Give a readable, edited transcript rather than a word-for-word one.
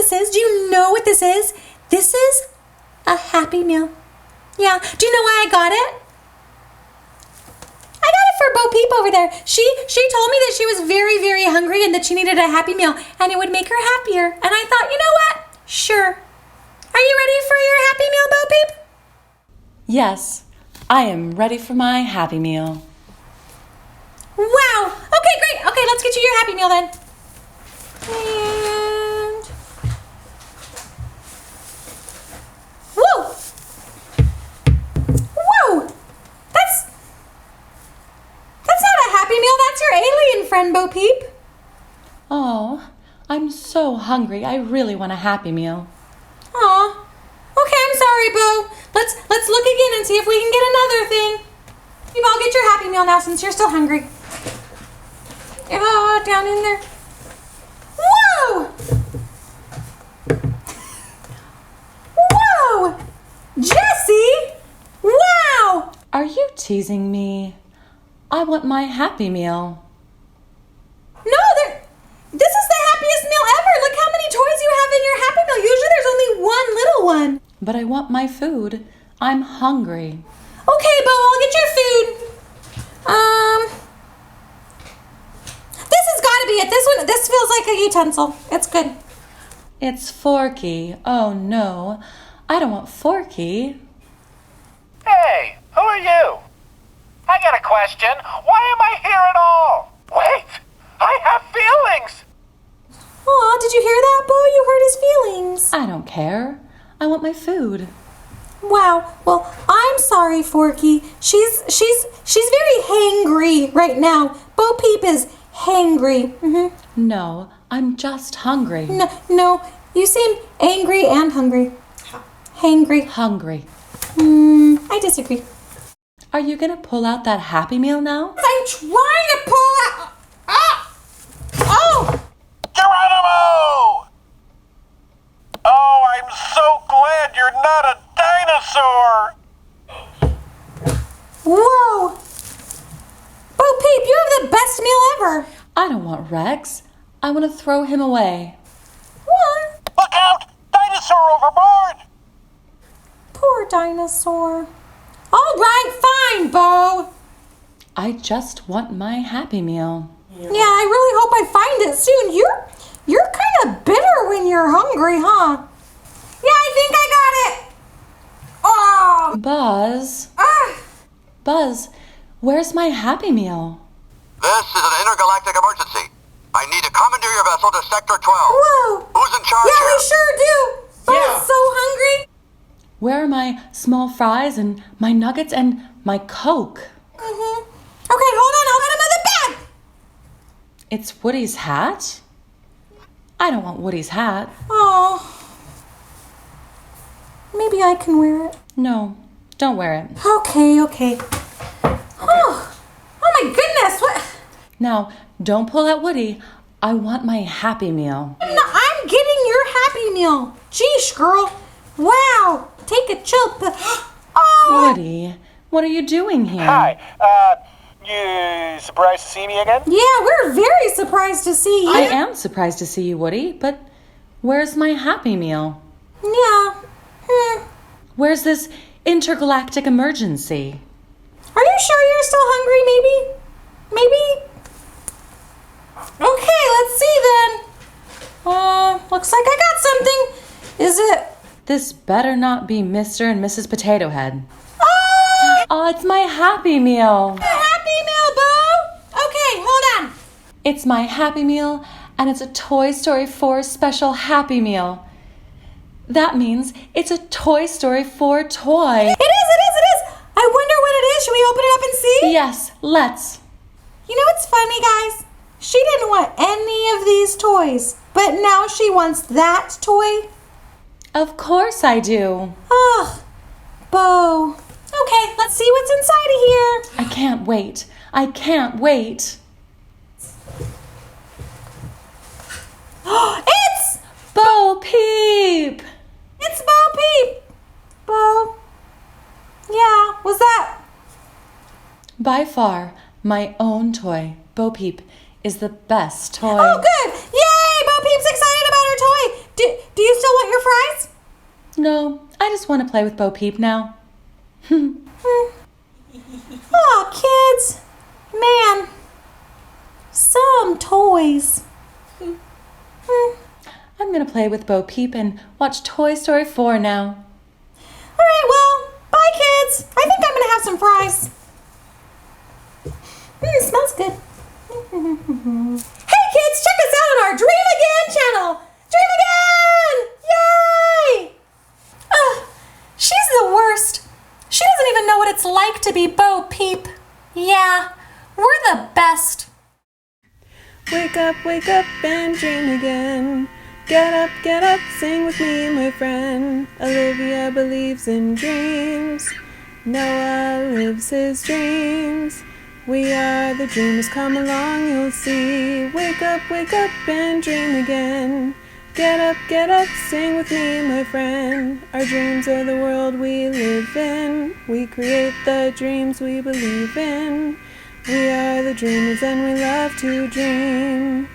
this is? Do you know what this is? This is a Happy Meal. Yeah. Do you know why I got it? I got it for Bo Peep over there. She told me that she was very, very hungry and that she needed a Happy Meal and it would make her happier. And I thought, you know what? Sure. Are you ready for your Happy Meal, Bo Peep? Yes, I am ready for my Happy Meal. Wow. Okay, great. Okay, let's get you your Happy Meal then. And whoa. Whoa. That's not a Happy Meal. That's your alien friend, Bo Peep. Oh, I'm so hungry. I really want a Happy Meal. Aw. Okay, I'm sorry, Bo. Let's look again and see if we can get another thing. You all get your Happy Meal now since you're still hungry. Oh, down in there. Whoa! Whoa! Jessie! Wow! Are you teasing me? I want my Happy Meal. No, this is the happiest meal ever. Look how many toys you have in your Happy Meal. Usually there's only one little one. But I want my food. I'm hungry. Okay, Bo, I'll get your food. This has got to be it. This feels like a utensil. It's good. It's Forky. Oh no, I don't want Forky. Hey, who are you? I got a question. Why am I here at all? Wait, I have feelings. Aw, did you hear that, Bo? You hurt his feelings. I don't care. I want my food. Wow. Well, I'm sorry, Forky. She's very hangry right now. Bo Peep is hangry. Mm-hmm. No, I'm just hungry. No, you seem angry and hungry. Hangry. Hungry. I disagree. Are you gonna pull out that Happy Meal now? I'm trying to pull out. Oh! Geronimo! Oh, I'm so glad you're not a dinosaur. Whoa! Bo Peep, you have the best meal ever. I don't want Rex. I want to throw him away. What? Look out! Dinosaur overboard! Poor dinosaur. All right, fine, Bo. I just want my Happy Meal. Yeah, I really hope I find it soon. You're kind of bitter when you're hungry, huh? Yeah, I think I got it. Oh. Buzz. Buzz, where's my Happy Meal? This is an intergalactic emergency. I need to commandeer your vessel to Sector 12. Whoa. Who's in charge Yeah, here? we sure do. Bo's so hungry. Where are my small fries and my nuggets and my Coke? Okay, hold on. I'll get another bag. It's Woody's hat? I don't want Woody's hat. Oh. Maybe I can wear it. No, don't wear it. Okay. Oh my goodness. What? Now, don't pull out Woody. I want my Happy Meal. No, I'm getting your Happy Meal. Geesh, girl. Wow. Take a chill. Oh. Woody, what are you doing here? Hi, you surprised to see me again? Yeah, we're very surprised to see you. I am surprised to see you, Woody, but where's my Happy Meal? Yeah. Where's this intergalactic emergency? Are you sure you're still hungry, maybe? Okay, let's see then. Looks like I got something. Is it? This better not be Mr. and Mrs. Potato Head. Oh! Oh, it's my Happy Meal. Happy Meal, Bo! Okay, hold on. It's my Happy Meal, and it's a Toy Story 4 special Happy Meal. That means it's a Toy Story 4 toy. It is. I wonder what it is. Should we open it up and see? Yes, let's. You know what's funny, guys? She didn't want any of these toys, but now she wants that toy. Of course I do. Ugh, Bo. Okay, let's see what's inside of here. I can't wait. It's Bo Peep! It's Bo Peep. Bo. Yeah, was that? By far, my own toy, Bo Peep, is the best toy. Oh, good. Yay, Bo Peep's excited about her toy. Do you still want your fries? No, I just want to play with Bo Peep now. Aw, kids. Man. Some toys. I'm going to play with Bo Peep and watch Toy Story 4 now. All right, well, bye, kids. I think I'm going to have some fries. Smells good. Hey, kids, check us out on our Dream Again channel. Dream Again! Yay! She's the worst. She doesn't even know what it's like to be Bo Peep. Yeah, we're the best. Wake up and dream again. Get up, sing with me, my friend. Olivia believes in dreams. Noah lives his dreams. We are the dreamers, come along, you'll see. Wake up and dream again. Get up, sing with me, my friend. Our dreams are the world we live in. We create the dreams we believe in. We are the dreamers and we love to dream.